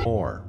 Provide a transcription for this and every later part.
Or,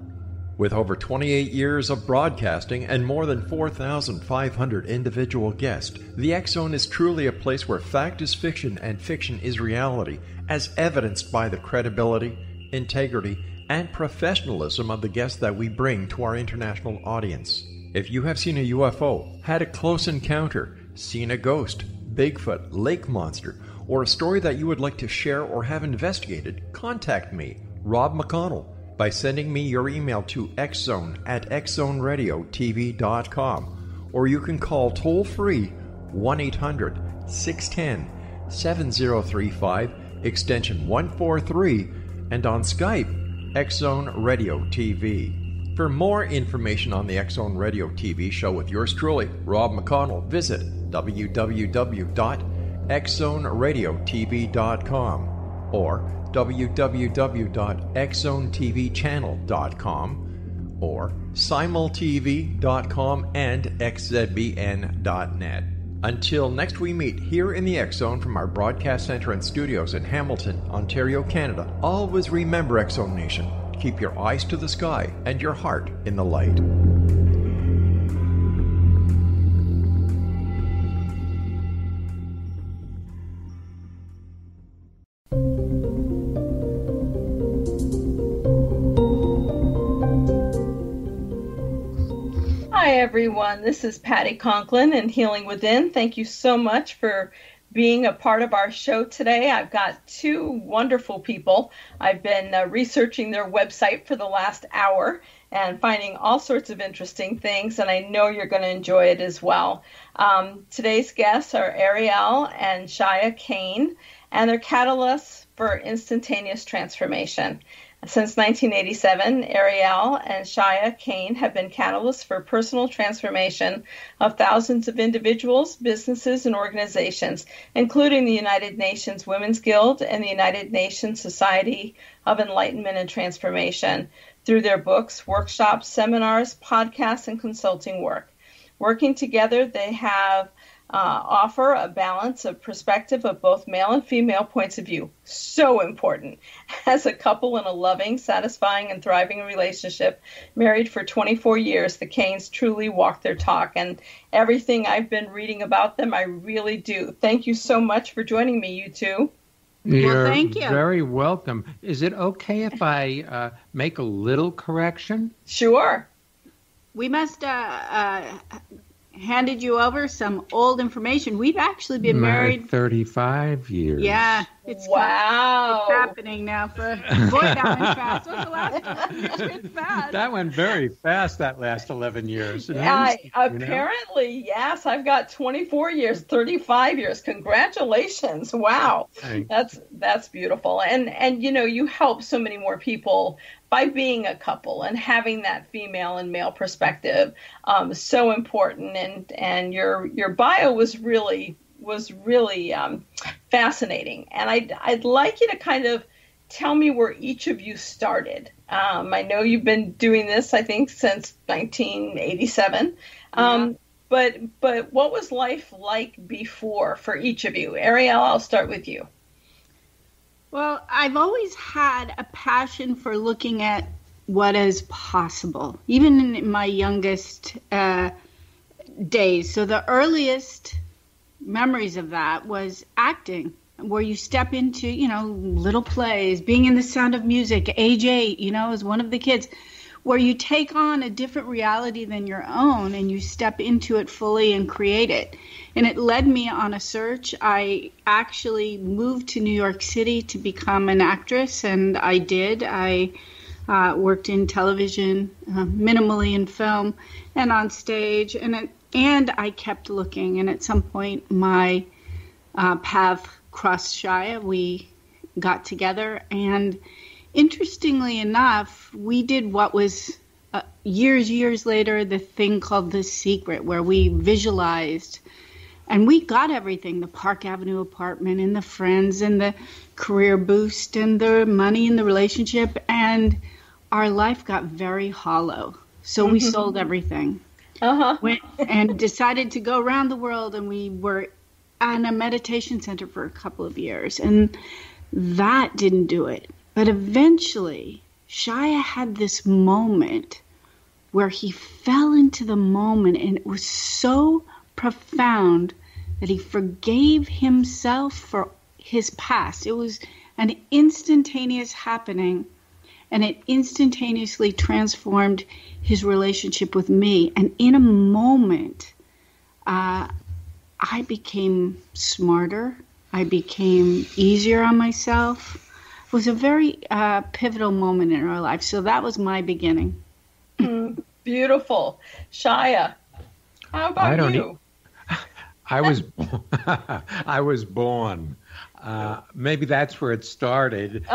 with over 28 years of broadcasting and more than 4,500 individual guests, the X Zone is truly a place where fact is fiction and fiction is reality, as evidenced by the credibility, integrity, and professionalism of the guests that we bring to our international audience. If you have seen a UFO, had a close encounter, seen a ghost, Bigfoot, lake monster, or a story that you would like to share or have investigated, contact me, Rob McConnell, by sending me your email to xzone@xzoneradiotv.com, or you can call toll-free 1-800-610-7035, extension 143, and on Skype, X Zone Radio TV. For more information on the X Zone Radio TV show with yours truly, Rob McConnell, visit www.xzoneradiotv.com or www.xzonetvchannel.com or simultv.com and xzbn.net. Until next we meet here in the X Zone from our broadcast center and studios in Hamilton, Ontario, Canada, always remember, X Zone Nation, keep your eyes to the sky and your heart in the light. Hi, everyone. This is Patty Conklin and Healing Within. Thank you so much for being a part of our show today. I've got two wonderful people. I've been researching their website for the last hour and finding all sorts of interesting things, and I know you're going to enjoy it as well. Today's guests are Ariel and Shya Kane, and they're catalysts for instantaneous transformation. Since 1987, Ariel and Shya Kane have been catalysts for personal transformation of thousands of individuals, businesses, and organizations, including the United Nations Women's Guild and the United Nations Society of Enlightenment and Transformation, through their books, workshops, seminars, podcasts, and consulting work. Working together, they have offer a balance of perspective of both male and female points of view. So important. As a couple in a loving, satisfying, and thriving relationship, married for 24 years, the Kanes truly walk their talk. And everything I've been reading about them, I really do. Thank you so much for joining me, you two. You're thank you. Very welcome. Is it okay if I make a little correction? Sure. We must handed you over some old information. We've actually been married 35 years. Yeah, it's wow. It's happening now. Boy, that went fast. What's the last 11 years? It's fast. That went very fast. That last 11 years. Apparently, yes. I've got 24 years, 35 years. Congratulations! Wow, that's beautiful. And you know, you help so many more people by being a couple and having that female and male perspective. So important. And your bio was really fascinating. And I'd like you to kind of tell me where each of you started. I know you've been doing this, I think, since 1987. Yeah. But what was life like before for each of you? Ariel, I'll start with you. Well, I've always had a passion for looking at what is possible, even in my youngest days. So the earliest memories of that was acting, where you step into, little plays, being in The Sound of Music, age 8, as one of the kids, where you take on a different reality than your own and you step into it fully and create it. And it led me on a search. I actually moved to New York City to become an actress, and I did. I worked in television, minimally in film, and on stage, and I kept looking. And at some point, my path crossed Shya. We got together, and interestingly enough, we did what was years later the thing called The Secret, where we visualized. And we got everything, the Park Avenue apartment and the friends and the career boost and the money and the relationship. And our life got very hollow. So we sold everything. Went and decided to go around the world. And we were at a meditation center for a couple of years. And that didn't do it. But eventually, Shya had this moment where he fell into the moment, and it was so profound that he forgave himself for his past. It was an instantaneous happening, and it instantaneously transformed his relationship with me. And in a moment, I became smarter. I became easier on myself. It was a very pivotal moment in our life. So that was my beginning. Beautiful. Shya, how about you? I was born. Maybe that's where it started.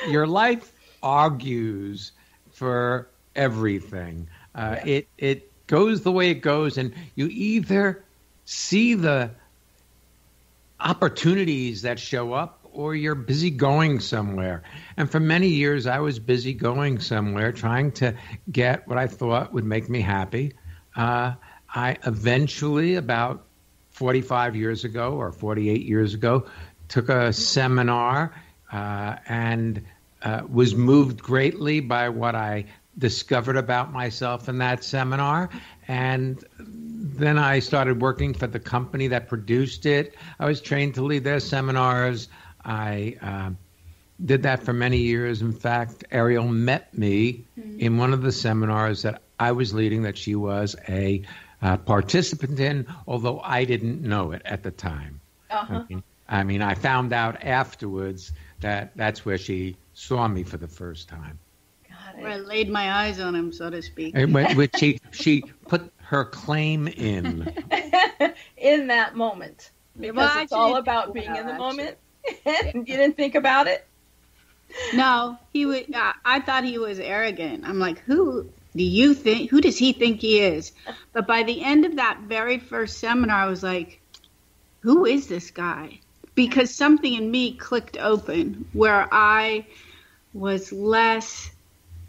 Your life argues for everything. It goes the way it goes, and you either see the opportunities that show up, or you're busy going somewhere. And for many years, I was busy going somewhere, trying to get what I thought would make me happy. I eventually, about 45 years ago or 48 years ago, took a seminar and was moved greatly by what I discovered about myself in that seminar. And then I started working for the company that produced it. I was trained to lead their seminars. I did that for many years. In fact, Ariel met me in one of the seminars that I was leading, that she was a participant in, although I didn't know it at the time. I mean, I found out afterwards that that's where she saw me for the first time. Where I laid my eyes on him, so to speak. Which she put her claim in. In that moment. Because it's all about being in the moment. You didn't think about it? No, I thought he was arrogant. I'm like, who does he think he is? But by the end of that very first seminar, I was like, who is this guy? Because something in me clicked open where I was less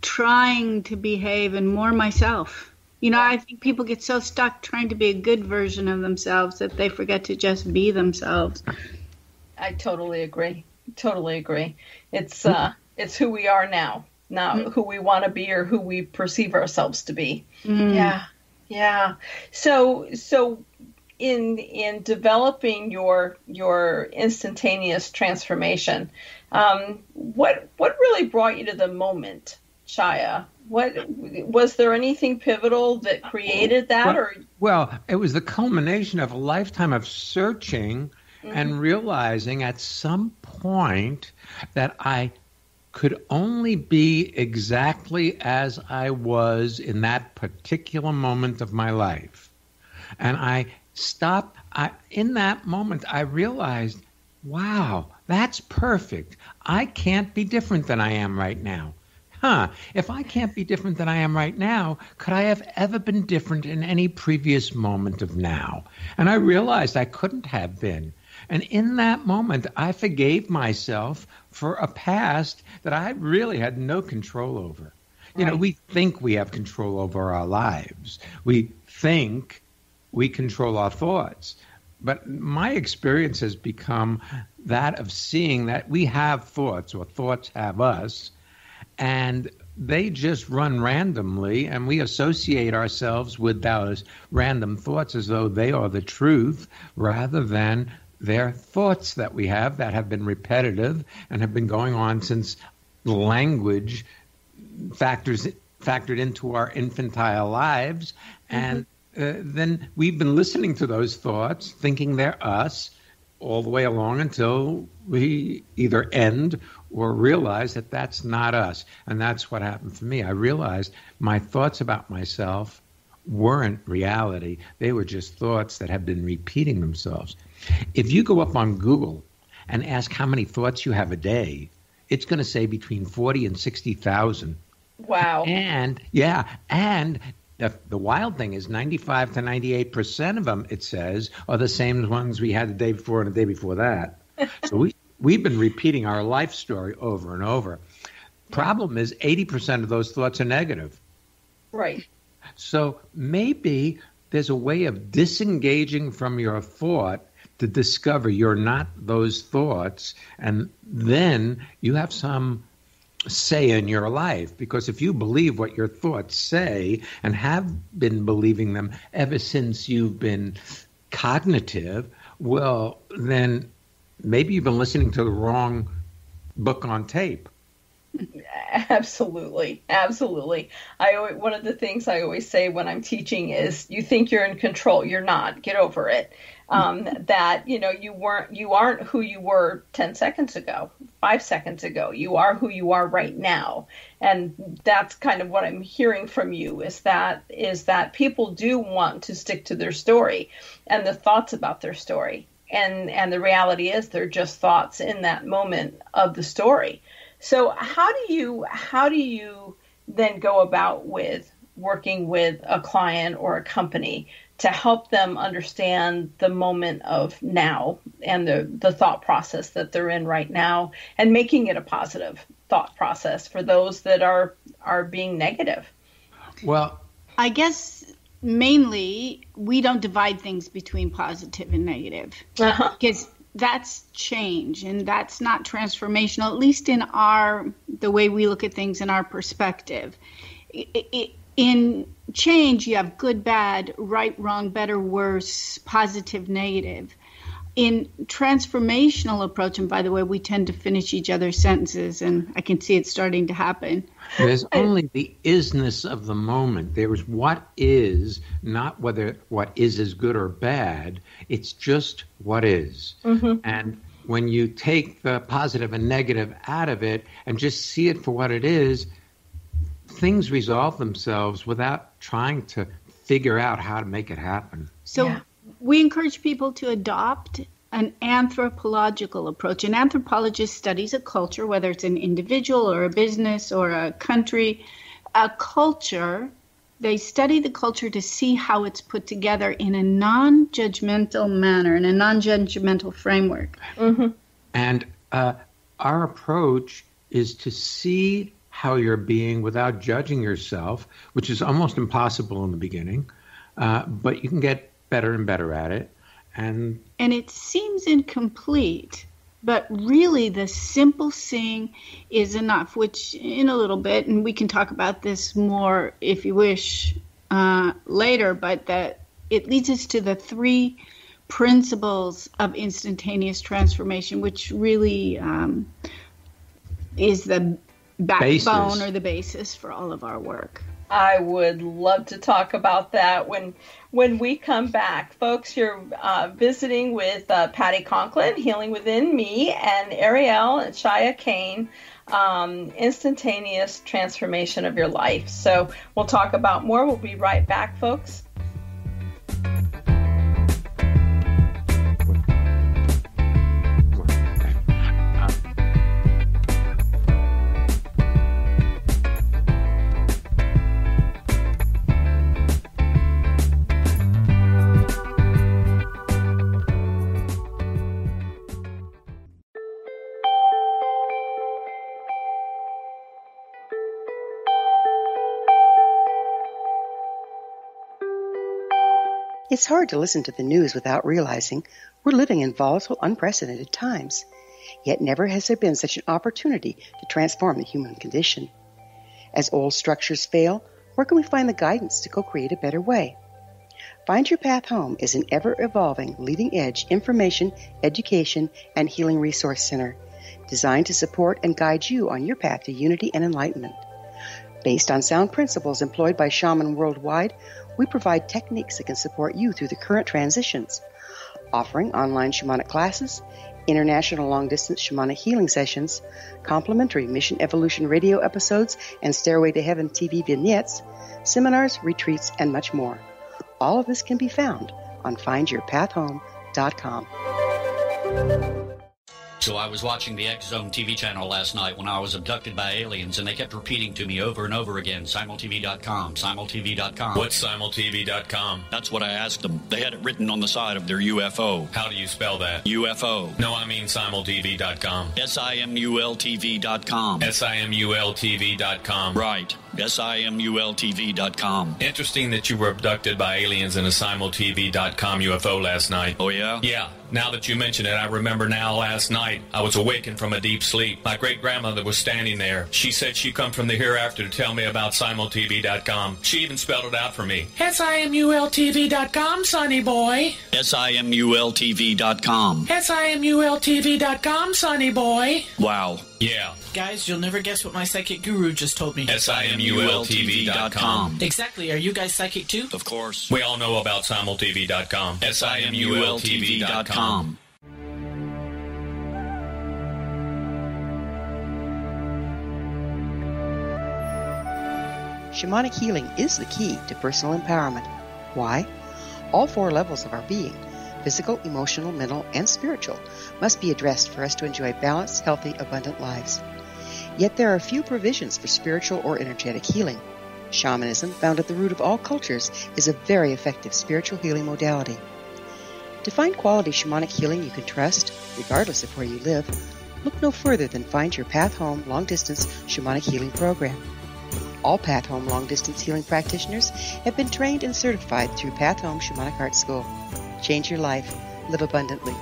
trying to behave and more myself. I think people get so stuck trying to be a good version of themselves that they forget to just be themselves. I totally agree. It's who we are now, not who we want to be or who we perceive ourselves to be. Yeah. So in developing your instantaneous transformation, what really brought you to the moment, Shya? What was there anything pivotal that created that? Well, it was the culmination of a lifetime of searching and realizing at some point that I could only be exactly as I was in that particular moment of my life. And I stopped. In that moment, I realized, wow, that's perfect. I can't be different than I am right now. If I can't be different than I am right now, could I have ever been different in any previous moment of now? And I realized I couldn't have been. And in that moment, I forgave myself for a past that I really had no control over. Right. We think we have control over our lives. We think we control our thoughts. But my experience has become that of seeing that we have thoughts, or thoughts have us, and they just run randomly, and we associate ourselves with those random thoughts as though they are the truth, rather than they're thoughts that we have that have been repetitive and have been going on since language factored into our infantile lives. And then we've been listening to those thoughts, thinking they're us, all the way along until we either end or realize that that's not us. And that's what happened for me. I realized my thoughts about myself weren't reality. They were just thoughts that had been repeating themselves. If you go up on Google and ask how many thoughts you have a day, it's going to say between 40 and 60,000. Wow. And the wild thing is 95 to 98% of them, it says, are the same ones we had the day before and the day before that. So we've been repeating our life story over and over. Problem is 80% of those thoughts are negative. Right. So maybe there's a way of disengaging from your thought to discover you're not those thoughts, and then you have some say in your life. Because if you believe what your thoughts say and have been believing them ever since you've been cognitive, well, then maybe you've been listening to the wrong book on tape. Absolutely. One of the things I always say when I'm teaching is, you think you're in control. You're not. Get over it. That, you aren't who you were 10 seconds ago, 5 seconds ago. You are who you are right now. And that's kind of what I'm hearing from you, is that people do want to stick to their story and the thoughts about their story. And the reality is they're just thoughts in that moment of the story. So how do you then go about with working with a client or a company to help them understand the moment of now and the thought process that they're in right now, and making it a positive thought process for those that are being negative? Well, I guess mainly we don't divide things between positive and negative, because that's change, and that's not transformational, at least in the way we look at things in our perspective. In change, you have good, bad, right, wrong, better, worse, positive, negative. In transformational approach, and by the way, we tend to finish each other's sentences, and I can see it starting to happen. There's only the isness of the moment. There's what is, not whether what is good or bad. It's just what is. Mm-hmm. And when you take the positive and negative out of it and just see it for what it is, things resolve themselves without trying to figure out how to make it happen. So we encourage people to adopt an anthropological approach. An anthropologist studies a culture, whether it's an individual or a business or a country. A culture, they study the culture to see how it's put together in a non-judgmental manner, in a non-judgmental framework. Mm-hmm. And our approach is to see how you're being without judging yourself, which is almost impossible in the beginning, but you can get better and better at it. And it seems incomplete, but really the simple seeing is enough, which in a little bit, and we can talk about this more if you wish later, but that it leads us to the 3 principles of instantaneous transformation, which really is the backbone or the basis for all of our work. I would love to talk about that when we come back. Folks, you're visiting with Patty Conklin, Healing Within Me, and Ariel and Shya Kane, Instantaneous Transformation of Your Life. So we'll talk about more. We'll be right back, folks. It's hard to listen to the news without realizing we're living in volatile, unprecedented times. Yet never has there been such an opportunity to transform the human condition. As old structures fail, where can we find the guidance to co-create a better way? Find Your Path Home is an ever-evolving, leading-edge information, education, and healing resource center designed to support and guide you on your path to unity and enlightenment. Based on sound principles employed by shamans worldwide, we provide techniques that can support you through the current transitions, offering online shamanic classes, international long-distance shamanic healing sessions, complimentary Mission Evolution radio episodes and Stairway to Heaven TV vignettes, seminars, retreats, and much more. All of this can be found on findyourpathhome.com. So I was watching the X Zone TV channel last night when I was abducted by aliens, and they kept repeating to me over and over again, simultv.com, simultv.com. What's simultv.com? That's what I asked them. They had it written on the side of their UFO. How do you spell that? UFO. No, I mean simultv.com. simultv.com. simultv.com. Right. simultv.com. Interesting that you were abducted by aliens in a simultv.com UFO last night. Oh, yeah? Yeah. Now that you mention it, I remember now last night I was awakened from a deep sleep. My great-grandmother was standing there. She said she'd come from the hereafter to tell me about simultv.com. She even spelled it out for me. SIMULTV.com, sonny boy. SIMULTV.com. SIMULTV.com, sonny boy. Wow. Yeah. Guys, you'll never guess what my psychic guru just told me. SIMULTV.com. Exactly. Are you guys psychic too? Of course. We all know about simultv.com. SIMULTV.com. Shamanic healing is the key to personal empowerment. Why? All 4 levels of our being, physical, emotional, mental, and spiritual, must be addressed for us to enjoy balanced, healthy, abundant lives. Yet there are few provisions for spiritual or energetic healing. Shamanism, found at the root of all cultures, is a very effective spiritual healing modality. To find quality shamanic healing you can trust, regardless of where you live, look no further than Find Your Path Home Long-Distance Shamanic Healing Program. All Path Home Long-Distance Healing practitioners have been trained and certified through Path Home Shamanic Art School. Change your life. Live abundantly.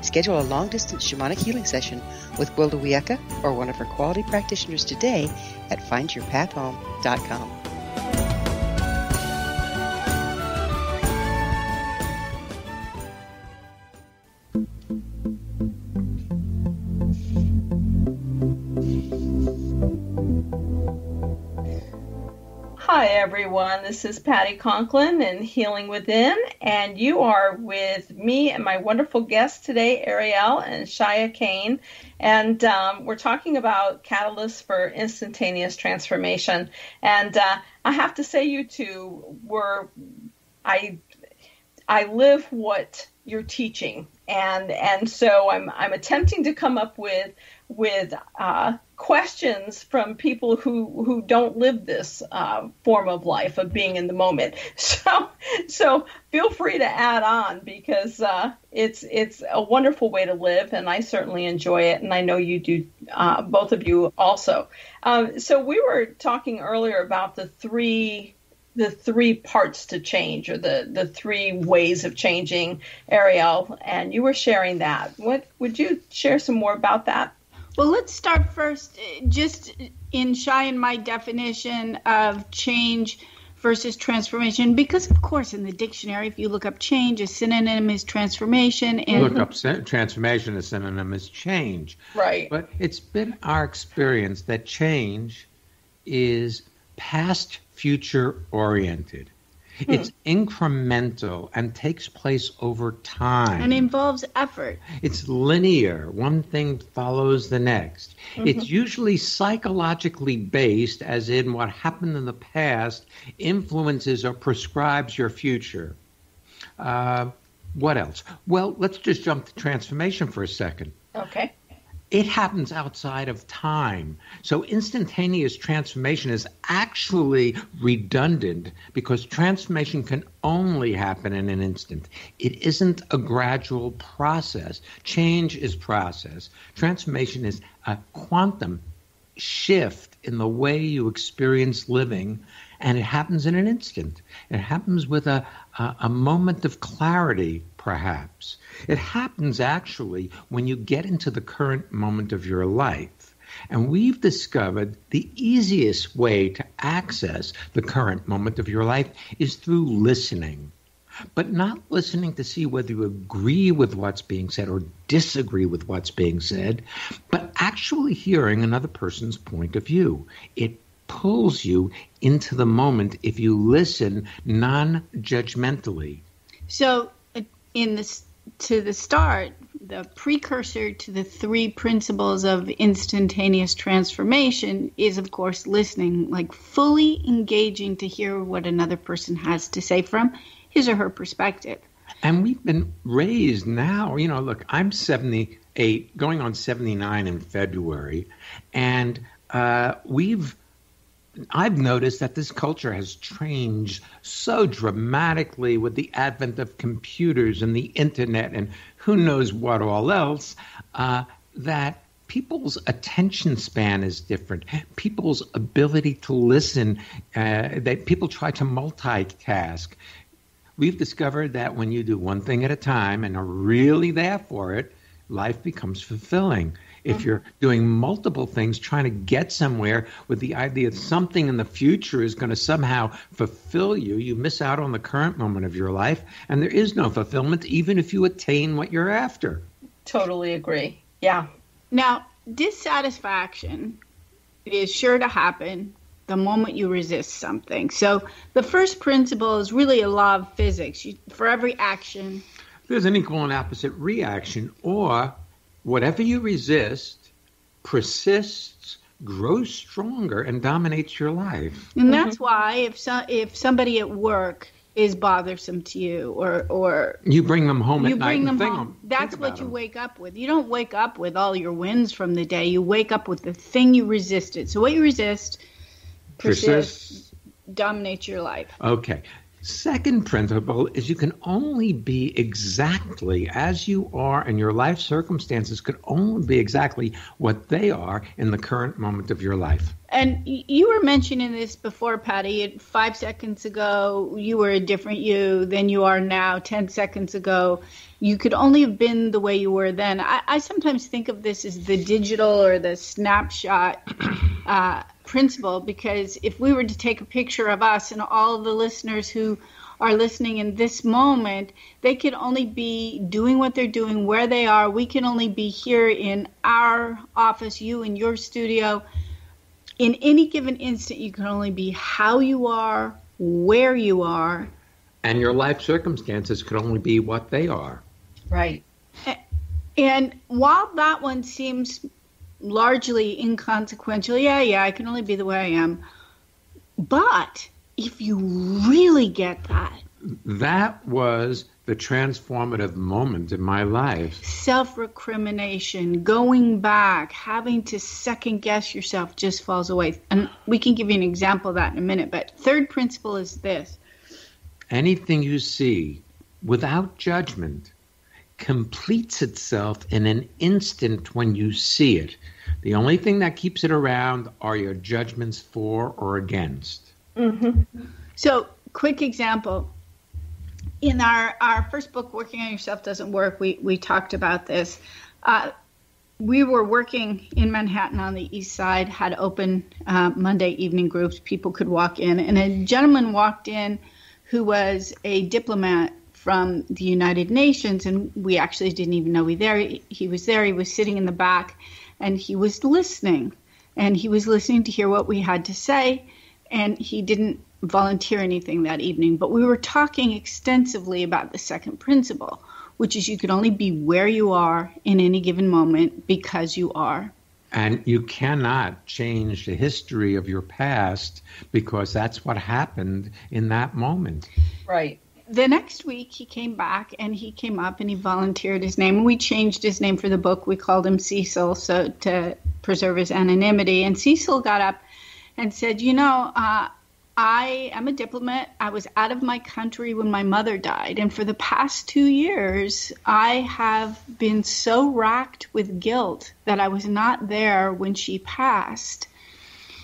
Schedule a long-distance shamanic healing session with Wilda Wieka or one of her quality practitioners today at findyourpathhome.com. Hi everyone, this is Patty Conklin and Healing Within, and you are with me and my wonderful guests today, Ariel and Shya Kane, and we're talking about catalysts for instantaneous transformation. And I have to say, you two I live what you're teaching, and so I'm attempting to come up with questions from people who don't live this form of life of being in the moment. So feel free to add on, because it's a wonderful way to live, and I certainly enjoy it, and I know you do, both of you also. So we were talking earlier about the three parts to change, or the 3 ways of changing, Ariel, and you were sharing that. What would you share some more about that? Well, let's start first just in Shya and my definition of change versus transformation, because of course in the dictionary, if you look up change, a synonym is transformation. And look up transformation, a synonym is change. Right. But it's been our experience that change is past future oriented. It's incremental and takes place over time. And involves effort. It's linear. One thing follows the next. It's usually psychologically based, as in what happened in the past influences or prescribes your future. What else? Well, let's just jump to transformation for a second. Okay. It happens outside of time. So instantaneous transformation is actually redundant, because transformation can only happen in an instant. It isn't a gradual process. Change is process. Transformation is a quantum shift in the way you experience living, and it happens in an instant. It happens with a moment of clarity, perhaps. It happens actually when you get into the current moment of your life. And we've discovered the easiest way to access the current moment of your life is through listening. But not listening to see whether you agree with what's being said or disagree with what's being said, but actually hearing another person's point of view. It pulls you into the moment if you listen non-judgmentally. So to the start, the precursor to the 3 principles of instantaneous transformation is, of course, listening, like fully engaging to hear what another person has to say from his or her perspective. And we've been raised now, look, I'm 78, going on 79 in February, and I've noticed that this culture has changed so dramatically with the advent of computers and the internet and who knows what all else, that people's attention span is different. People's ability to listen, people try to multitask. we've discovered that when you do one thing at a time and are really there for it, life becomes fulfilling. If you're doing multiple things, trying to get somewhere with the idea that something in the future is going to somehow fulfill you, you miss out on the current moment of your life, and there is no fulfillment even if you attain what you're after. Totally agree. Yeah. Now, dissatisfaction is sure to happen the moment you resist something. So the first principle is really a law of physics. For every action, there's an equal and opposite reaction, or whatever you resist persists, grows stronger, and dominates your life. And that's why if somebody at work is bothersome to you, or you bring them home at night, bring them home. That's what you wake up with. You don't wake up with all your wins from the day. You wake up with the thing you resisted. So what you resist persists, dominates your life. Okay. Second principle is you can only be exactly as you are, and your life circumstances could only be exactly what they are in the current moment of your life. And you were mentioning this before, Patty. 5 seconds ago, you were a different you than you are now. 10 seconds ago, you could only have been the way you were then. I sometimes think of this as the digital or the snapshot principle, because if we were to take a picture of us and all the listeners who are listening in this moment, they could only be doing what they're doing where they are. We can only be here in our office, you in your studio. In any given instant, you can only be how you are, where you are. And your life circumstances could only be what they are. Right. And while that one seems largely inconsequential, yeah, I can only be the way I am. But if you really get that. That was the transformative moment in my life. Self-recrimination, going back, having to second-guess yourself just falls away. And we can give you an example of that in a minute. But third principle is this. Anything you see without judgment completes itself in an instant when you see it. The only thing that keeps it around are your judgments for or against. So, quick example. In our first book, Working on Yourself Doesn't Work, we talked about this. We were working in Manhattan on the East Side, had open Monday evening groups. People could walk in, and a gentleman walked in who was a diplomat from the United Nations, and we actually didn't even know he was there. He was sitting in the back, and he was listening. And he was listening to hear what we had to say, and he didn't volunteer anything that evening. But we were talking extensively about the second principle, which is you can only be where you are in any given moment because you are. And you cannot change the history of your past because that's what happened in that moment. Right. The next week he came back and he came up and he volunteered his name. We changed his name for the book. We called him Cecil so to preserve his anonymity. And Cecil got up and said, I am a diplomat. I was out of my country when my mother died. And for the past 2 years, I have been so racked with guilt that I was not there when she passed.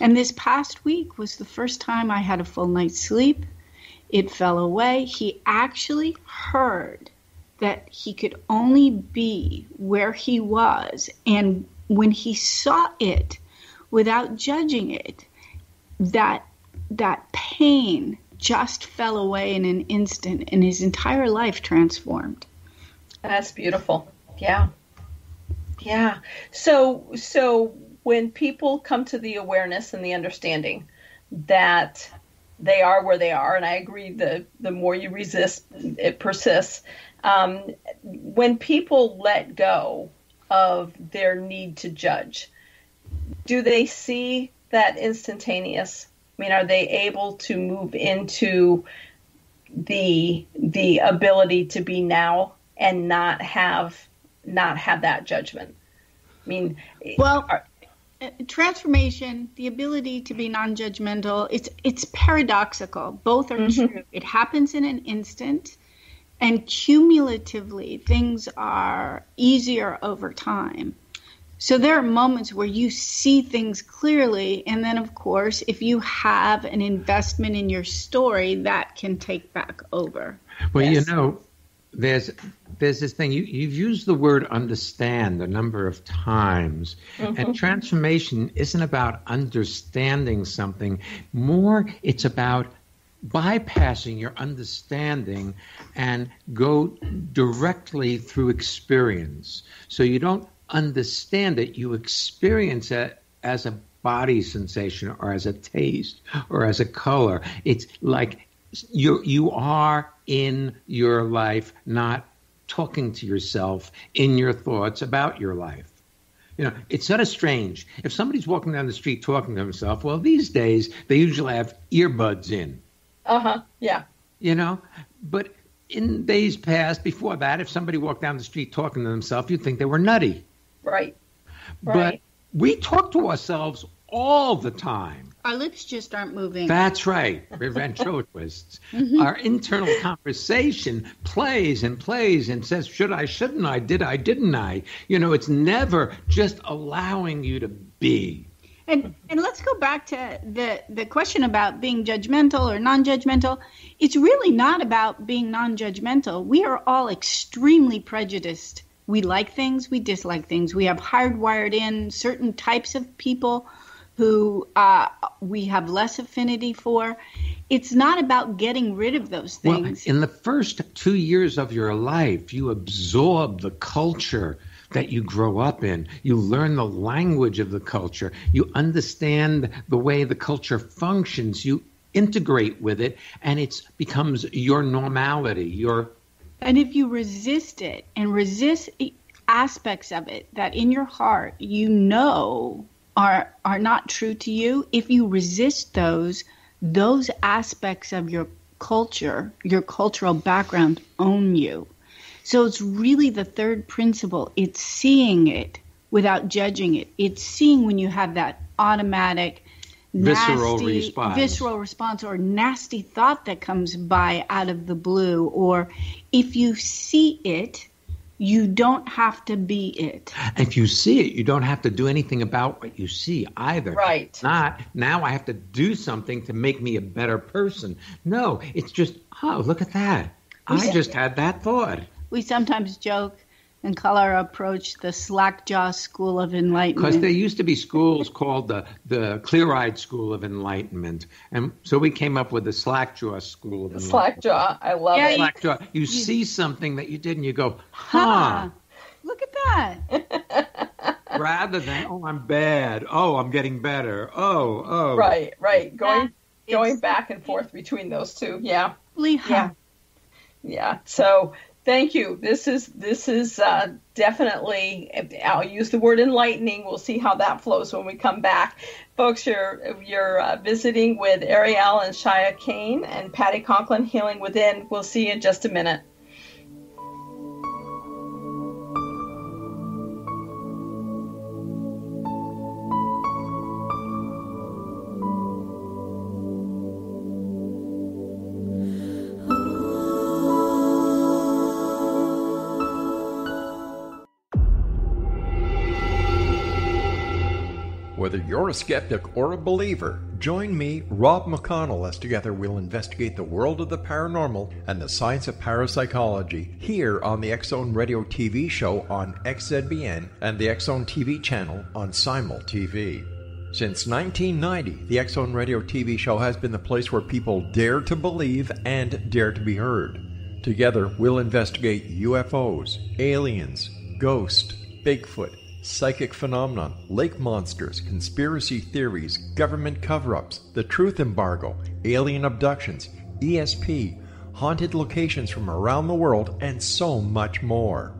And this past week was the first time I had a full night's sleep. It fell away. He actually heard that he could only be where he was. And when he saw it without judging it, that pain just fell away in an instant and his entire life transformed. That's beautiful. Yeah. Yeah. So when people come to the awareness and the understanding that they are where they are, and I agree, the more you resist, it persists. When people let go of their need to judge, do they see that instantaneous? I mean, are they able to move into the ability to be now and not have that judgment? I mean, transformation, the ability to be non-judgmental, it's paradoxical. Both are true. It happens in an instant, and cumulatively, things are easier over time. So there are moments where you see things clearly. And then, of course, if you have an investment in your story, that can take back over. Well, you know, there's this thing. You've used the word understand a number of times. And transformation isn't about understanding something. More, it's about bypassing your understanding and go directly through experience. So you don't understand it, you experience it as a body sensation or as a taste or as a color. It's like you are in your life, not talking to yourself in your thoughts about your life. You know, it's sort of strange. If somebody's walking down the street talking to himself, well, these days they usually have earbuds in. Yeah. You know, but in days past, before that, if somebody walked down the street talking to themselves, you'd think they were nutty. Right. But we talk to ourselves all the time. Our lips just aren't moving. That's right. We're ventriloquists. Our internal conversation plays and plays and says, should I, shouldn't I, did I, didn't I? You know, it's never just allowing you to be. And let's go back to the question about being judgmental or non-judgmental. It's really not about being non-judgmental. We are all extremely prejudiced. We like things, we dislike things. We have hardwired in certain types of people who we have less affinity for. It's not about getting rid of those things. Well, in the first 2 years of your life, you absorb the culture that you grow up in. You learn the language of the culture. You understand the way the culture functions. You integrate with it, and it becomes your normality. And if you resist it and resist aspects of it that in your heart you know are not true to you, if you resist those aspects of your culture, your cultural background own you. So it's really the third principle. It's seeing it without judging it. It's seeing when you have that automatic visceral response or nasty thought that comes by out of the blue. Or if you see it, you don't have to be it. If you see it, you don't have to do anything about what you see either. Right. Not, now I have to do something to make me a better person. No, it's just, oh, look at that. I just had that thought. We sometimes joke and call our approach the slack-jaw school of enlightenment. Because there used to be schools called the clear-eyed school of enlightenment. And so we came up with the slack-jaw school of enlightenment. Slack-jaw, I love it. Slack-jaw. You see something that you did and you go, huh. Look at that. Rather than, oh, I'm bad. Oh, I'm getting better. Oh. Right. Going back and forth between those two. Yeah. Yeah. So thank you. This is definitely, I'll use the word enlightening. We'll see how that flows when we come back. Folks, you're visiting with Ariel and Shya Kane and Patty Conklin, Healing Within. We'll see you in just a minute. Whether you're a skeptic or a believer, join me, Rob McConnell, as together we'll investigate the world of the paranormal and the science of parapsychology here on the X-Zone Radio TV show on XZBN and the X-Zone TV channel on Simul TV. Since 1990, the X-Zone Radio TV show has been the place where people dare to believe and dare to be heard. Together, we'll investigate UFOs, aliens, ghosts, Bigfoot, psychic phenomenon, lake monsters, conspiracy theories, government cover-ups, the truth embargo, alien abductions, ESP, haunted locations from around the world, and so much more.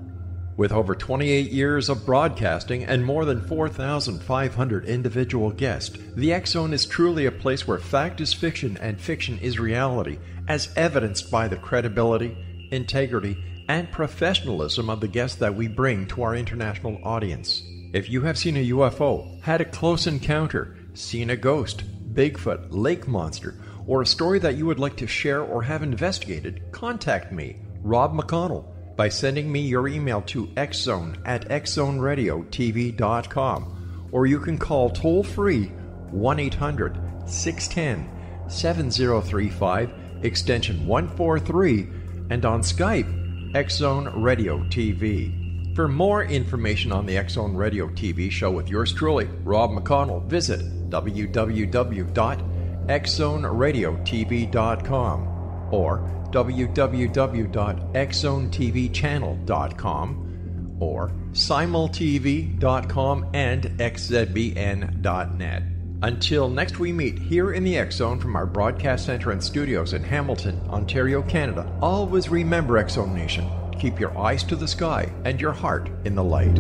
With over 28 years of broadcasting and more than 4,500 individual guests, the X-Zone is truly a place where fact is fiction and fiction is reality, as evidenced by the credibility, integrity, and professionalism of the guests that we bring to our international audience. If you have seen a UFO, had a close encounter, seen a ghost, Bigfoot, lake monster, or a story that you would like to share or have investigated, contact me, Rob McConnell, by sending me your email to xzone@xzoneradiotv.com, or you can call toll-free 1-800-610-7035, extension 143, and on Skype, X-Zone Radio TV. For more information on the X-Zone Radio TV show with yours truly, Rob McConnell, visit www.xzoneradiotv.com or www.xzonetvchannel.com or simultv.com and xzbn.net. Until next we meet here in the X-Zone from our broadcast center and studios in Hamilton, Ontario, Canada, always remember, X-Zone Nation, keep your eyes to the sky and your heart in the light.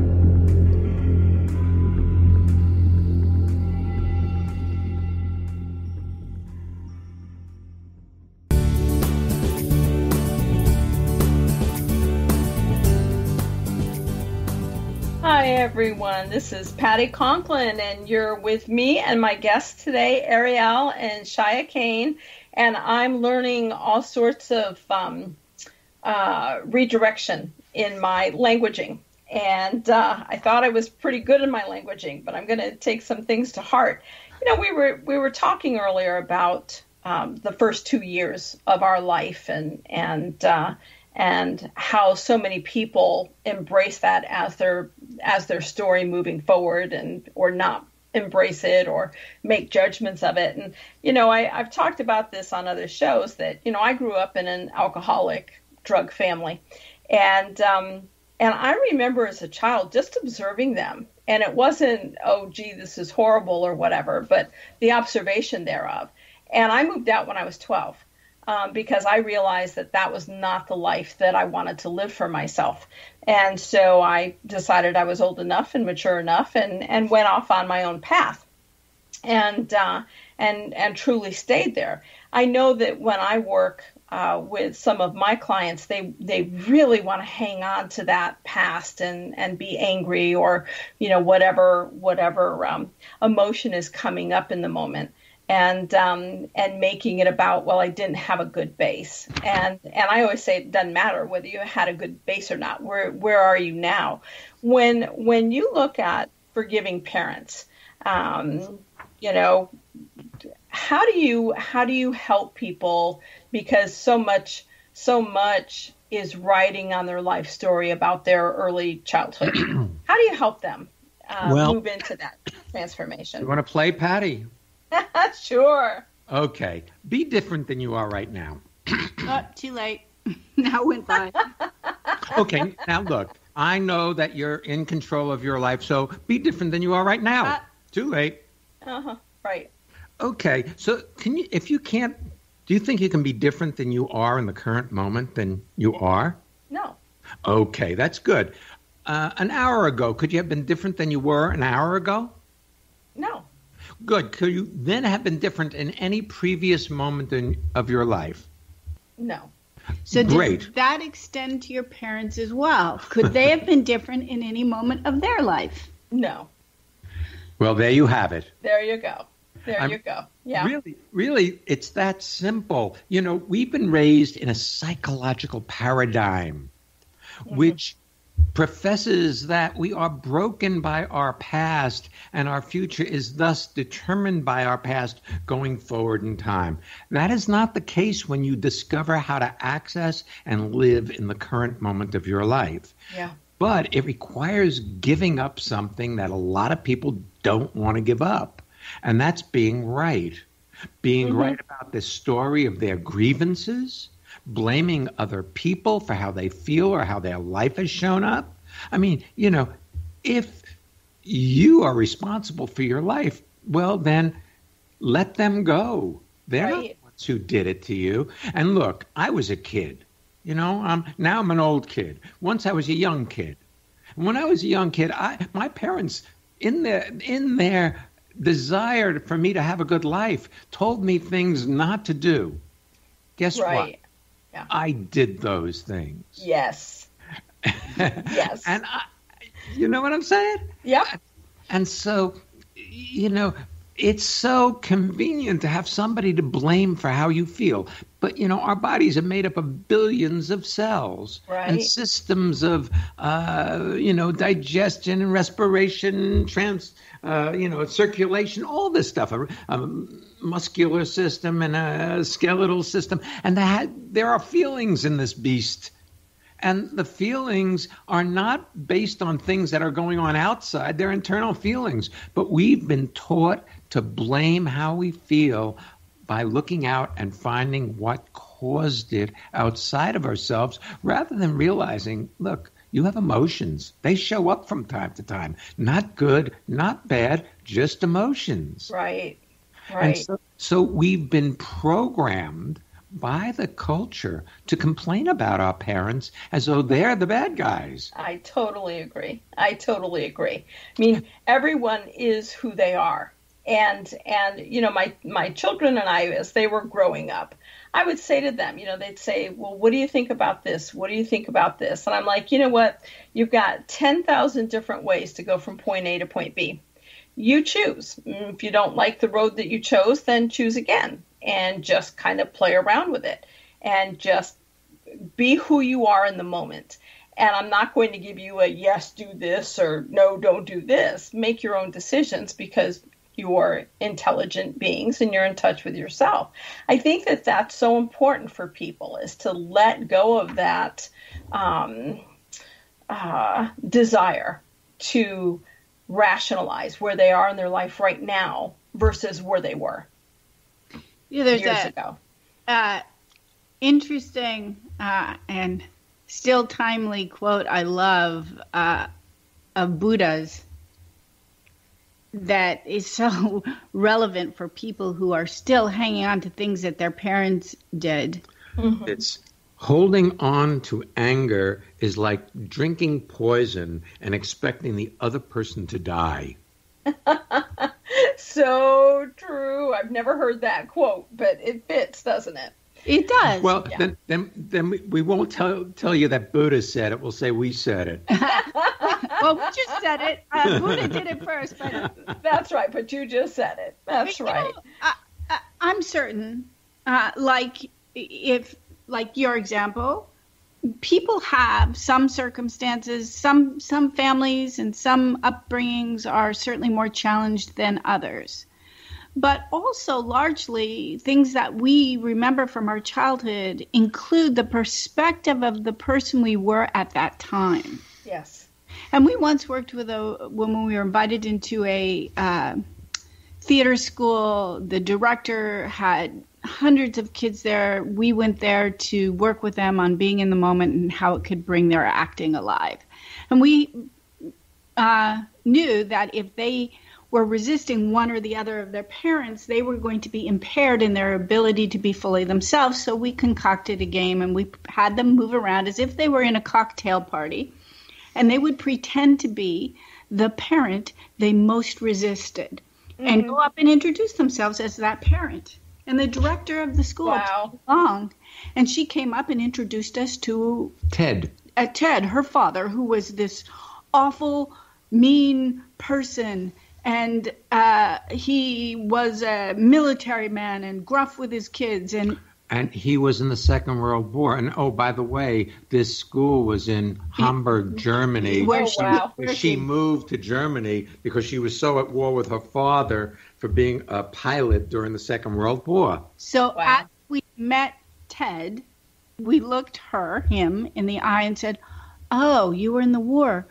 Hi everyone, this is Patty Conklin, and you're with me and my guests today, Ariel and Shya Kane, and I'm learning all sorts of redirection in my languaging. And I thought I was pretty good in my languaging, but I'm going to take some things to heart. You know, we were talking earlier about the first 2 years of our life and how so many people embrace that as their story moving forward, and or not embrace it or make judgments of it. And you know, I've talked about this on other shows that, you know, I grew up in an alcoholic drug family, and I remember as a child just observing them, and it wasn't, oh gee, this is horrible or whatever, but the observation thereof. And I moved out when I was 12. Because I realized that was not the life that I wanted to live for myself. And so I decided I was old enough and mature enough and went off on my own path and truly stayed there. I know that when I work with some of my clients, they really want to hang on to that past and be angry or, you know, whatever emotion is coming up in the moment. And making it about, well, I didn't have a good base. And I always say it doesn't matter whether you had a good base or not. Where are you now? When you look at forgiving parents, you know, how do you help people? Because so much is writing on their life story about their early childhood. How do you help them move into that transformation? You want to play, Patty? Sure. Okay. Be different than you are right now. Too late. Now went by. Okay. Now look, I know that you're in control of your life, so be different than you are right now. Too late. Right. Okay. So if you can't, do you think you can be different than you are in the current moment than you are? No. Okay. That's good. An hour ago, could you have been different than you were an hour ago? No. Good. Could you then have been different in any previous moment of your life? No. So Great. Did that extend to your parents as well? Could they have been different in any moment of their life? No. Well, there you have it. There you go. You go. Yeah. Really, it's that simple. You know, we've been raised in a psychological paradigm, which professes that we are broken by our past and our future is thus determined by our past going forward in time. That is not the case when you discover how to access and live in the current moment of your life. Yeah. But it requires giving up something that a lot of people don't want to give up, and that's being right. Being right about the story of their grievances, blaming other people for how they feel or how their life has shown up. I mean, you know, if you are responsible for your life, well, then let them go. They're not the ones who did it to you. And look, I was a kid. You know, now I'm an old kid. Once I was a young kid. And when I was a young kid, my parents, in their desire for me to have a good life, told me things not to do. Guess what? Yeah. I did those things. Yes. Yes. And you know what I'm saying? Yeah. And so, you know, it's so convenient to have somebody to blame for how you feel. But, our bodies are made up of billions of cells and systems of, digestion and respiration, circulation, all this stuff, a muscular system and a skeletal system. And there are feelings in this beast. And the feelings are not based on things that are going on outside. They're internal feelings. But we've been taught to blame how we feel by looking out and finding what caused it outside of ourselves, rather than realizing, look, you have emotions. They show up from time to time. Not good, not bad, just emotions. Right. And so we've been programmed by the culture to complain about our parents as though they're the bad guys. I totally agree. I mean, everyone is who they are. And my children and I, as they were growing up, I would say to them, they'd say, well, what do you think about this? What do you think about this? And I'm like, you know what? You've got 10,000 different ways to go from point A to point B. You choose. If you don't like the road that you chose, then choose again and just kind of play around with it and just be who you are in the moment. And I'm not going to give you a yes, do this, or no, don't do this. Make your own decisions because you're intelligent beings and you're in touch with yourself. I think that that's so important for people, is to let go of that desire to rationalize where they are in their life right now versus where they were years ago. Interesting and still timely quote I love of Buddha's that is so relevant for people who are still hanging on to things that their parents did. Mm-hmm. It's holding on to anger is like drinking poison and expecting the other person to die. So true. I've never heard that quote, but it fits, doesn't it? It does. Well, yeah. then we won't tell you that Buddha said it. We'll say we said it. Well, we just said it. Buddha did it first. But that's right, but you just said it. That's right. I'm certain, like your example, people have some circumstances, some families and some upbringings are certainly more challenged than others. But also largely things that we remember from our childhood include the perspective of the person we were at that time. Yes. And we once worked with a woman, we were invited into a theater school. The director had hundreds of kids there. We went there to work with them on being in the moment and how it could bring their acting alive. And we knew that if they were resisting one or the other of their parents, they were going to be impaired in their ability to be fully themselves. So we concocted a game and we had them move around as if they were in a cocktail party. And they would pretend to be the parent they most resisted and go up and introduce themselves as that parent. And the director of the school came along, and she came up and introduced us to Ted, her father, who was this awful, mean person. And he was a military man and gruff with his kids. And he was in the Second World War. And, oh, by the way, this school was in Hamburg, Germany. Where she moved to Germany because she was so at war with her father for being a pilot during the Second World War. So as we met Ted, we looked him in the eye and said, oh, you were in the war.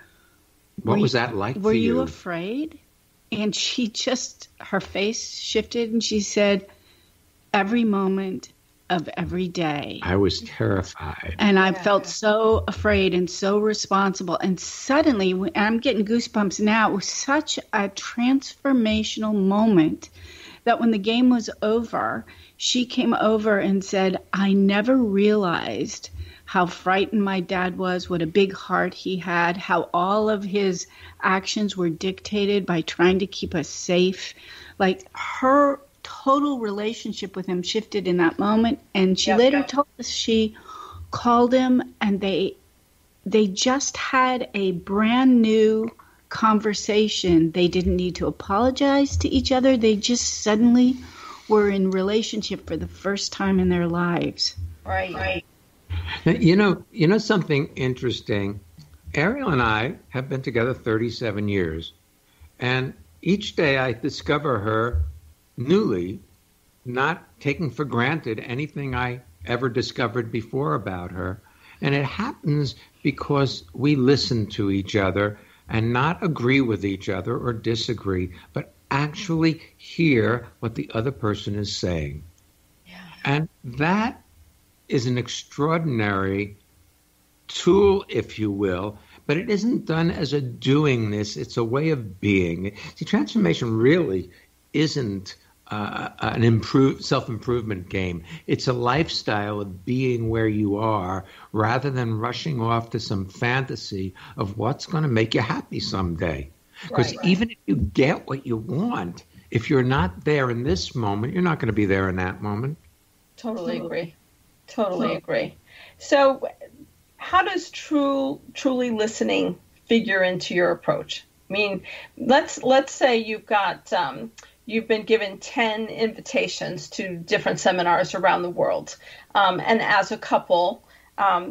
What was that like for you? Were you afraid? And she her face shifted and she said, every moment of every day. I was terrified. And I felt so afraid and so responsible. And suddenly, I'm getting goosebumps now, it was such a transformational moment that when the game was over, she came over and said, I never realized how frightened my dad was, what a big heart he had, how all of his actions were dictated by trying to keep us safe. Like her total relationship with him shifted in that moment. And she later told us she called him and they just had a brand new conversation. They didn't need to apologize to each other. They just suddenly were in relationship for the first time in their lives. Right. You know something interesting? Ariel and I have been together 37 years, and each day I discover her newly, not taking for granted anything I ever discovered before about her. And it happens because we listen to each other and not agree with each other or disagree, but actually hear what the other person is saying. Yeah. And that is an extraordinary tool, if you will, but it isn't done as a doingness. It's a way of being. See, transformation really isn't an self-improvement game. It's a lifestyle of being where you are rather than rushing off to some fantasy of what's going to make you happy someday. Because even if you get what you want, if you're not there in this moment, you're not going to be there in that moment. Totally agree. So how does truly listening figure into your approach? I mean, let's say you've got you've been given 10 invitations to different seminars around the world, and as a couple, how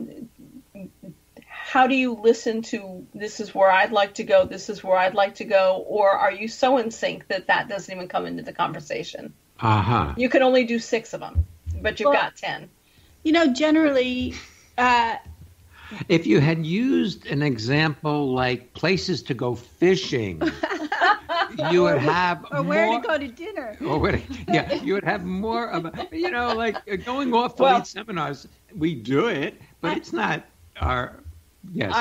do you listen to, this is where I'd like to go, this is where I'd like to go, or are you so in sync that doesn't even come into the conversation? You can only do 6 of them, but you've got 10. Generally, if you had used an example like places to go fishing, you would have or where to go to dinner. You would have more of a, like going off to lead seminars. We do it, but it's not our. Yes.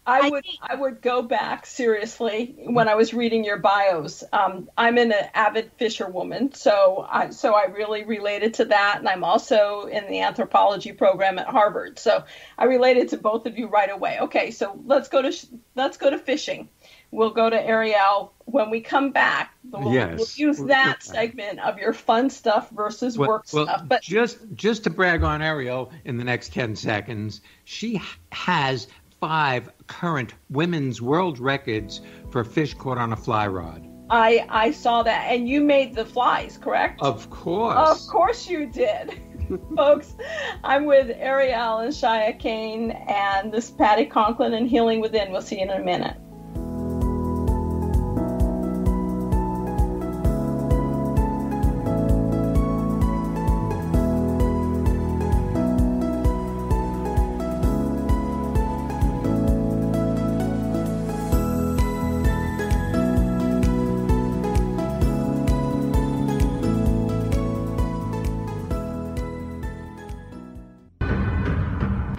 I would go back seriously when I was reading your bios. I'm an avid fisherwoman, so I really related to that, and I'm also in the anthropology program at Harvard, so I related to both of you right away. Okay, so let's go to fishing. We'll go to Ariel when we come back. We'll use that segment of your fun stuff versus work stuff. But just to brag on Ariel in the next 10 seconds, she has 5 current women's world records for fish caught on a fly rod. I saw that, and you made the flies, correct? Of course. Of course you did. Folks, I'm with Ariel and Shya Kane, and this is Patty Conklin and Healing Within. We'll see you in a minute.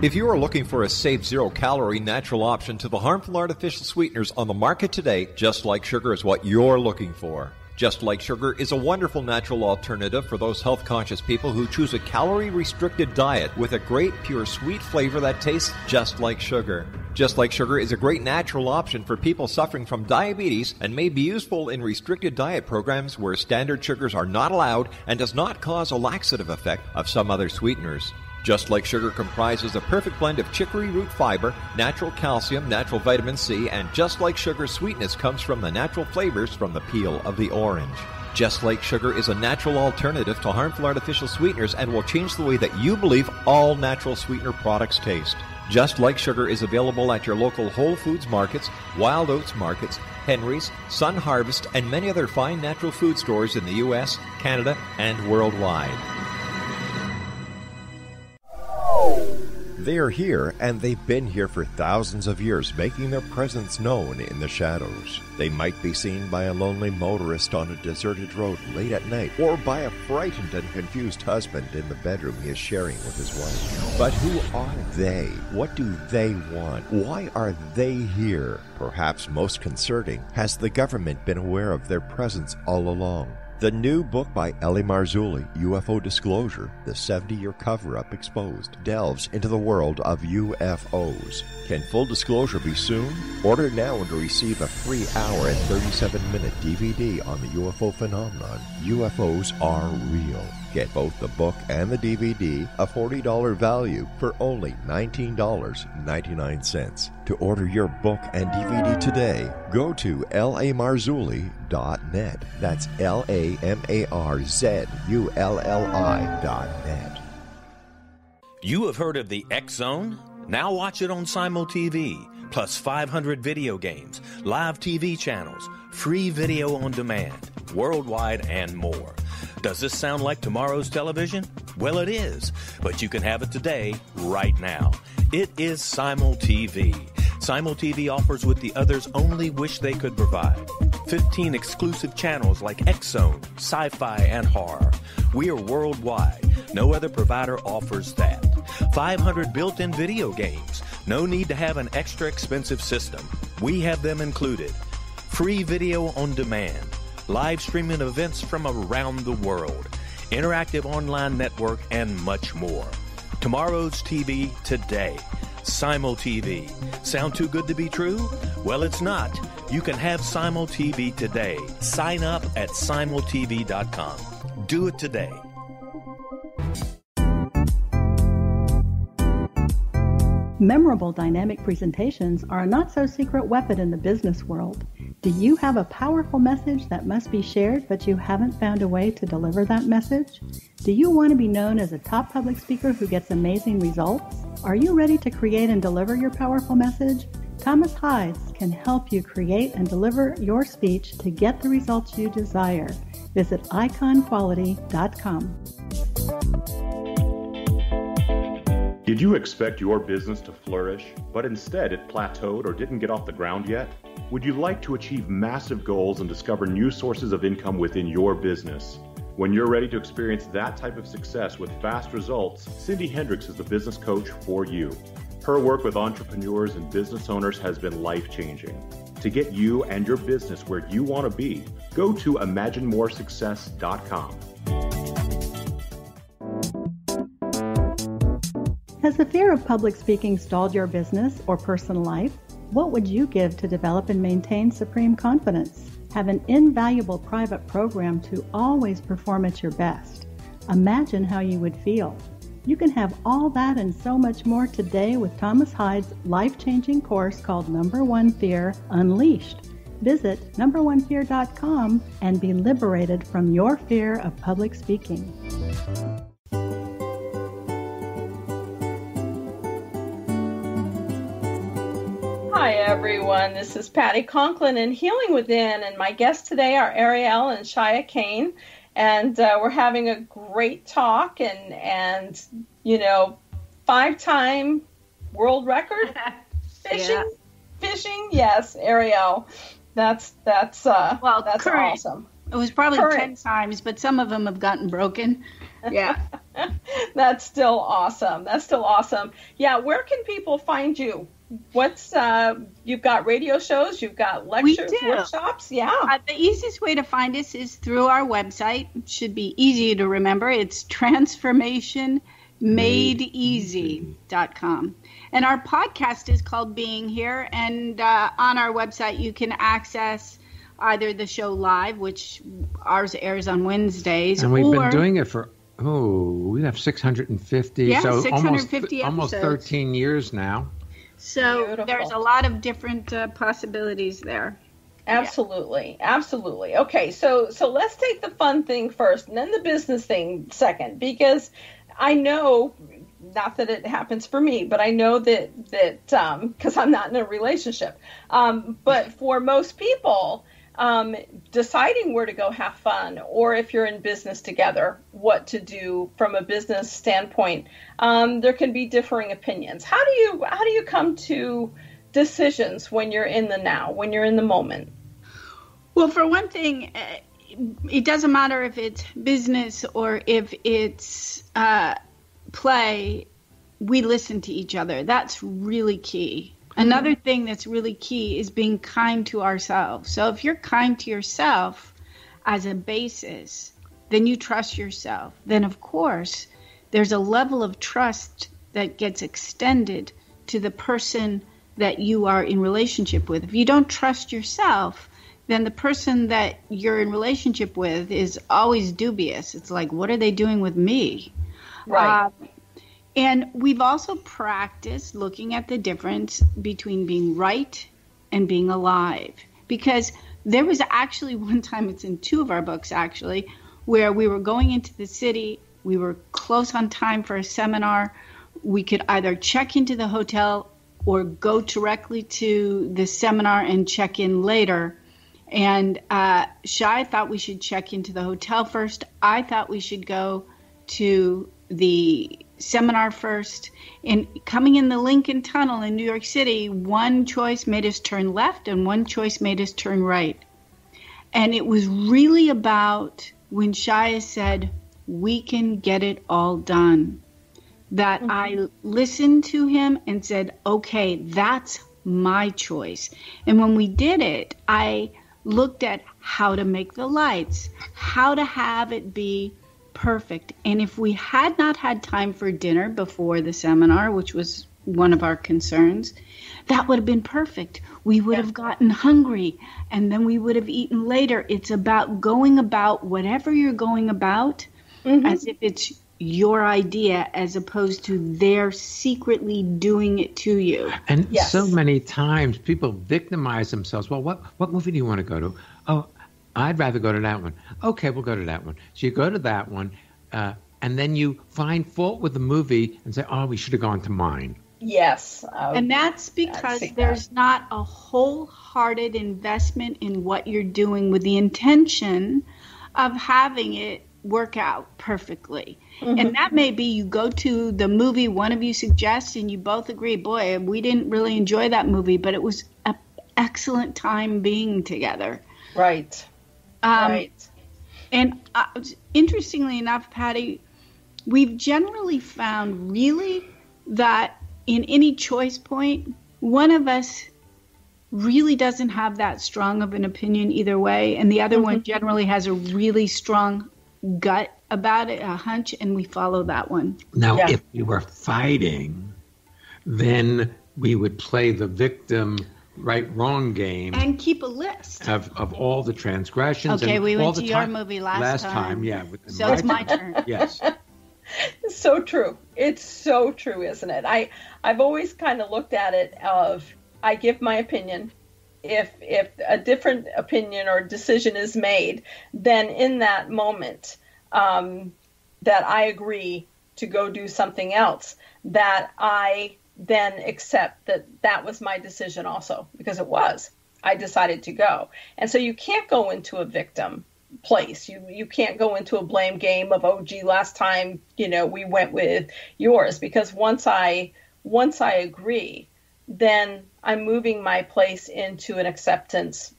If you are looking for a safe, zero-calorie, natural option to the harmful artificial sweeteners on the market today, Just Like Sugar is what you're looking for. Just Like Sugar is a wonderful natural alternative for those health-conscious people who choose a calorie-restricted diet with a great, pure, sweet flavor that tastes just like sugar. Just Like Sugar is a great natural option for people suffering from diabetes and may be useful in restricted diet programs where standard sugars are not allowed and does not cause a laxative effect of some other sweeteners. Just Like Sugar comprises a perfect blend of chicory root fiber, natural calcium, natural vitamin C, and Just Like Sugar's sweetness comes from the natural flavors from the peel of the orange. Just Like Sugar is a natural alternative to harmful artificial sweeteners and will change the way that you believe all natural sweetener products taste. Just Like Sugar is available at your local Whole Foods markets, Wild Oats markets, Henry's, Sun Harvest, and many other fine natural food stores in the U.S., Canada, and worldwide. They are here, and they've been here for thousands of years, making their presence known in the shadows. They might be seen by a lonely motorist on a deserted road late at night, or by a frightened and confused husband in the bedroom he is sharing with his wife. But who are they? What do they want? Why are they here? Perhaps most concerning, has the government been aware of their presence all along? The new book by Ellie Marzulli, UFO Disclosure, the 70-year cover-up exposed, delves into the world of UFOs. Can full disclosure be soon? Order now and receive a free hour and 37-minute DVD on the UFO phenomenon. UFOs are real. Get both the book and the DVD, a $40 value, for only $19.99. To order your book and DVD today, go to lamarzulli.net. That's LAMARZULLI.net. You have heard of the X Zone? Now watch it on Simul TV, plus 500 video games, live TV channels, free video on demand, worldwide, and more. Does this sound like tomorrow's television? Well, it is, but you can have it today, right now. It is Simul TV. Simul TV offers what the others only wish they could provide. 15 exclusive channels like X Zone, sci-fi, and horror. We are worldwide. No other provider offers that. 500 built-in video games. No need to have an extra expensive system. We have them included. Free video on demand. Live streaming events from around the world. Interactive online network, and much more. Tomorrow's TV today. Simul TV. Sound too good to be true? Well, it's not. You can have Simul TV today. Sign up at simultv.com. Do it today. Memorable dynamic presentations are a not-so-secret weapon in the business world. Do you have a powerful message that must be shared, but you haven't found a way to deliver that message? Do you want to be known as a top public speaker who gets amazing results? Are you ready to create and deliver your powerful message? Thomas Hides can help you create and deliver your speech to get the results you desire. Visit iconquality.com. Did you expect your business to flourish, but instead it plateaued or didn't get off the ground yet? Would you like to achieve massive goals and discover new sources of income within your business? When you're ready to experience that type of success with fast results, Cindy Hendricks is the business coach for you. Her work with entrepreneurs and business owners has been life-changing. To get you and your business where you want to be, go to imaginemoresuccess.com. Has the fear of public speaking stalled your business or personal life? What would you give to develop and maintain supreme confidence? Have an invaluable private program to always perform at your best. Imagine how you would feel. You can have all that and so much more today with Thomas Hides' life-changing course called Number One Fear Unleashed. Visit numberonefear.com and be liberated from your fear of public speaking. Hi everyone, this is Patty Conklin in Healing Within, and my guests today are Ariel and Shya Kane, and we're having a great talk, and you know, 5-time world record fishing, yes, Ariel, that's awesome. It was probably current. 10 times, but some of them have gotten broken. Yeah. That's still awesome. Yeah, where can people find you? You've got radio shows, you've got lectures, workshops? Yeah. The easiest way to find us is through our website. It should be easy to remember. It's transformationmadeeasy.com. And our podcast is called Being Here. And on our website, you can access either the show live, which ours airs on Wednesdays. And we've been doing it for, we have 650. Yeah, so 650 almost 13 years now. So beautiful. There's a lot of different possibilities there. Absolutely. Okay, so let's take the fun thing first and then the business thing second, because I know, not that it happens for me, but I know that because I'm not in a relationship, but for most people, deciding where to go have fun, or if you're in business together, what to do from a business standpoint, there can be differing opinions. How do you come to decisions when you're in the now, when you're in the moment? Well, for one thing, it doesn't matter if it's business or if it's play, we listen to each other. That's really key. Another thing that's really key is being kind to ourselves. So if you're kind to yourself as a basis, then you trust yourself. Then, of course, there's a level of trust that gets extended to the person that you are in relationship with. If you don't trust yourself, then the person that you're in relationship with is always dubious. It's like, what are they doing with me? Right. And we've also practiced looking at the difference between being right and being alive. Because there was actually one time, it's in 2 of our books actually, where we were going into the city, we were close on time for a seminar. We could either check into the hotel or go directly to the seminar and check in later. And Shya thought we should check into the hotel first. I thought we should go to the seminar first. And coming in the Lincoln Tunnel in New York City, one choice made us turn left and one choice made us turn right. And it was really about when Shya said, we can get it all done, that I listened to him and said, okay, that's my choice. And when we did it, I looked at how to make the lights, how to have it be perfect. And if we had not had time for dinner before the seminar, which was one of our concerns, that would have been perfect. We would have gotten hungry and then we would have eaten later. It's about going about whatever you're going about as if it's your idea as opposed to they're secretly doing it to you. And so many times people victimize themselves. Well, what movie do you want to go to? Oh, I'd rather go to that one. Okay, we'll go to that one. So you go to that one, and then you find fault with the movie and say, oh, we should have gone to mine. Yes. And that's because there's not a wholehearted investment in what you're doing with the intention of having it work out perfectly. And that may be you go to the movie one of you suggests and you both agree, boy, we didn't really enjoy that movie, but it was an excellent time being together. Right. Right. And interestingly enough, Patty, we've generally found really that in any choice point, one of us really doesn't have that strong of an opinion either way, and the other one generally has a really strong gut about it, a hunch, and we follow that one. Now, if we were fighting, then we would play the victim right-wrong game. And keep a list. Of all the transgressions. Okay, and we all went the to your movie last time. Yeah. So it's my turn. Yes. So true. It's so true, isn't it? I've always kind of looked at it of, I give my opinion. If a different opinion or decision is made, then in that moment that I agree to go do something else, that I then accept that that was my decision also, because it was. I decided to go. And so you can't go into a victim place. You can't go into a blame game of, oh, gee, last time, we went with yours, because once I agree, then I'm moving my place into an acceptance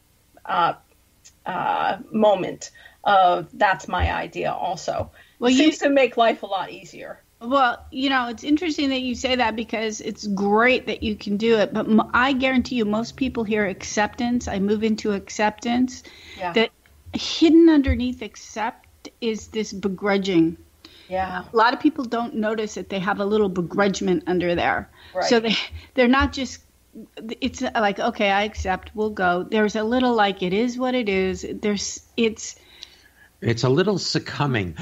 moment of that's my idea also. Well, it seems to make life a lot easier. Well, it's interesting that you say that, because it's great that you can do it. But I guarantee you, most people hear acceptance. I move into acceptance. Yeah. That hidden underneath accept is this begrudging. Yeah. A lot of people don't notice that they have a little begrudgment under there. Right. So they're not just, it's like, okay, I accept, we'll go. There's a little like, it is what it is. It's a little succumbing.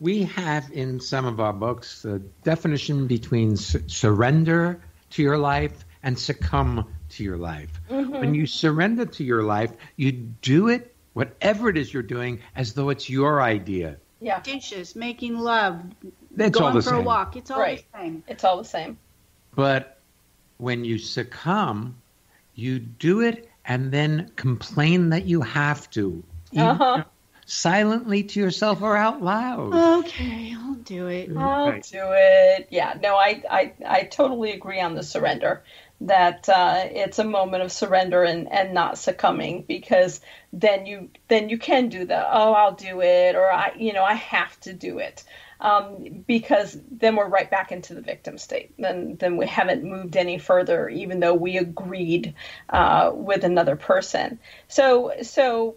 We have in some of our books the definition between surrender to your life and succumb to your life. When you surrender to your life, you do it, whatever it is you're doing, as though it's your idea. Yeah. Dishes, making love, That's all going the for same. a walk. It's all the same. It's all the same. But when you succumb, you do it and then complain that you have to. Silently to yourself or out loud. Okay, I'll do it. I'll do it. Yeah, no, I totally agree on the surrender. That it's a moment of surrender and not succumbing, because then you can do the, oh, I'll do it, or I have to do it, because then we're right back into the victim state. Then we haven't moved any further, even though we agreed with another person. So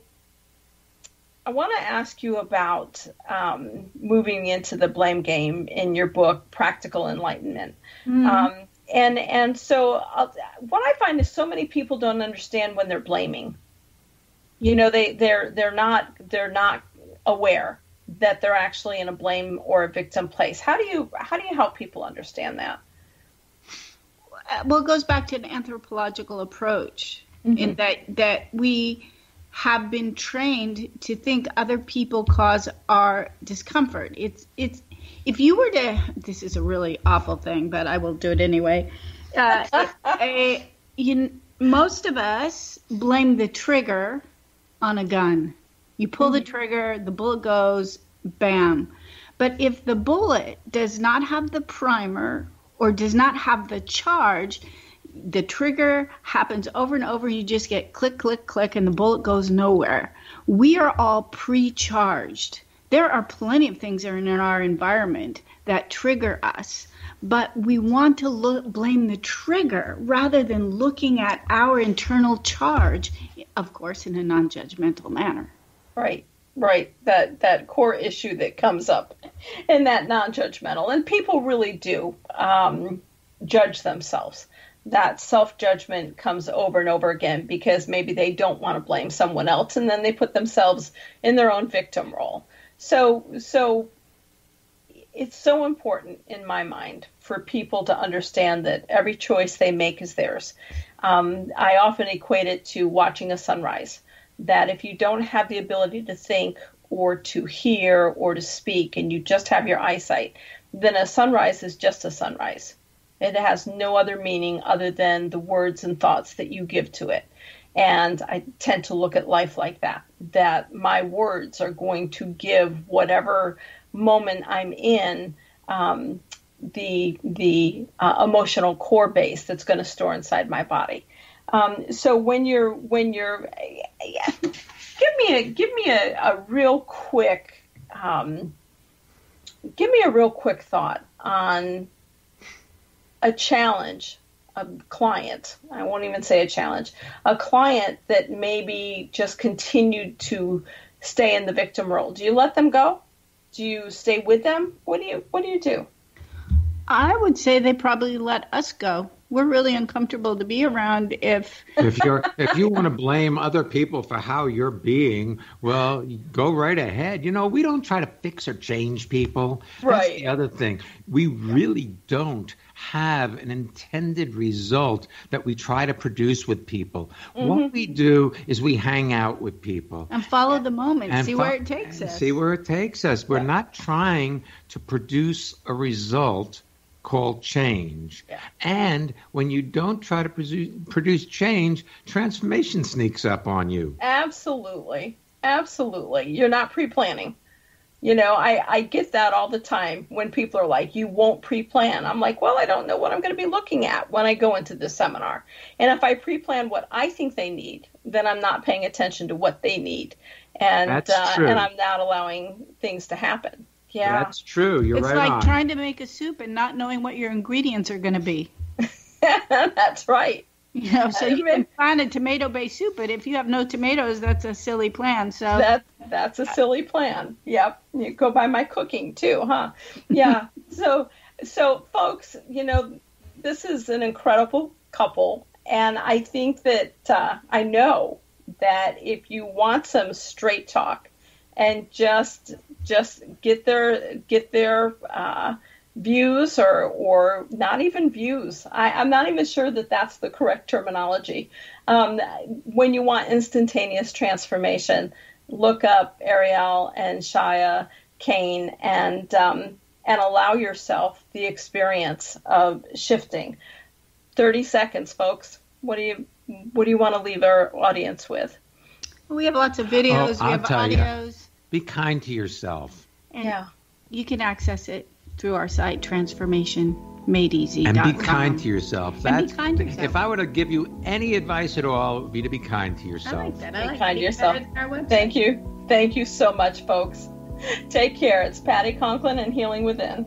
I want to ask you about moving into the blame game in your book, Practical Enlightenment. And so what I find is so many people don't understand when they're blaming. they're not aware that they're actually in a blame or a victim place. How do you help people understand that? Well, it goes back to an anthropological approach, in that we have been trained to think other people cause our discomfort. It's if you were to, this is a really awful thing, but I will do it anyway. Most of us blame the trigger on a gun. You pull the trigger, the bullet goes, bam. But if the bullet does not have the primer or does not have the charge, the trigger happens over and over. You just get click, click, click, and the bullet goes nowhere. We are all pre-charged. There are plenty of things that are in our environment that trigger us, but we want to blame the trigger rather than looking at our internal charge, of course, in a non-judgmental manner. Right. That core issue that comes up in that non-judgmental. And people really do judge themselves. That self-judgment comes over and over again because maybe they don't want to blame someone else, and then they put themselves in their own victim role. So it's so important in my mind for people to understand that every choice they make is theirs. I often equate it to watching a sunrise, that if you don't have the ability to think or to hear or to speak and you just have your eyesight, then a sunrise is just a sunrise. It has no other meaning other than the words and thoughts that you give to it. And I tend to look at life like that my words are going to give whatever moment I'm in the emotional core base that's going to store inside my body. So when you're give me a real quick thought on a challenge, a client. I won't even say a challenge. A client that maybe just continued to stay in the victim role. Do you let them go? Do you stay with them? What do you do? I would say they probably let us go. We're really uncomfortable to be around if you want to blame other people for how you're being, well, go right ahead. We don't try to fix or change people. Right. That's the other thing. We really don't have an intended result that we try to produce with people. Mm-hmm. What we do is we hang out with people. And follow the moment, and see where it takes us. See where it takes us. We're not trying to produce a result called change. Yeah. And when you don't try to produce change, transformation sneaks up on you. Absolutely. You're not pre-planning. I get that all the time when people are like, you won't pre-plan. I'm like, well, I don't know what I'm going to be looking at when I go into this seminar. And if I pre-plan what I think they need, then I'm not paying attention to what they need. And and I'm not allowing things to happen. Yeah, that's true. You're right on. It's like trying to make a soup and not knowing what your ingredients are going to be. That's right. So you can plan a tomato-based soup, but if you have no tomatoes, that's a silly plan. So that's a silly plan. Yep. You go by my cooking too, huh? Yeah. So folks, this is an incredible couple, and I think that I know that if you want some straight talk and just get their views or not even views. I'm not even sure that that's the correct terminology. When you want instantaneous transformation, look up Ariel and Shya, Kane, and allow yourself the experience of shifting. 30 seconds, folks. What do you want to leave our audience with? We have lots of videos. We have audios. Be kind to yourself. And you can access it through our site, transformationmadeeasy.com. And be kind to yourself. If I were to give you any advice at all, it would be to be kind to yourself. I like that. Be kind to yourself. Thank you. Thank you so much, folks. Take care. It's Patty Conklin and Healing Within.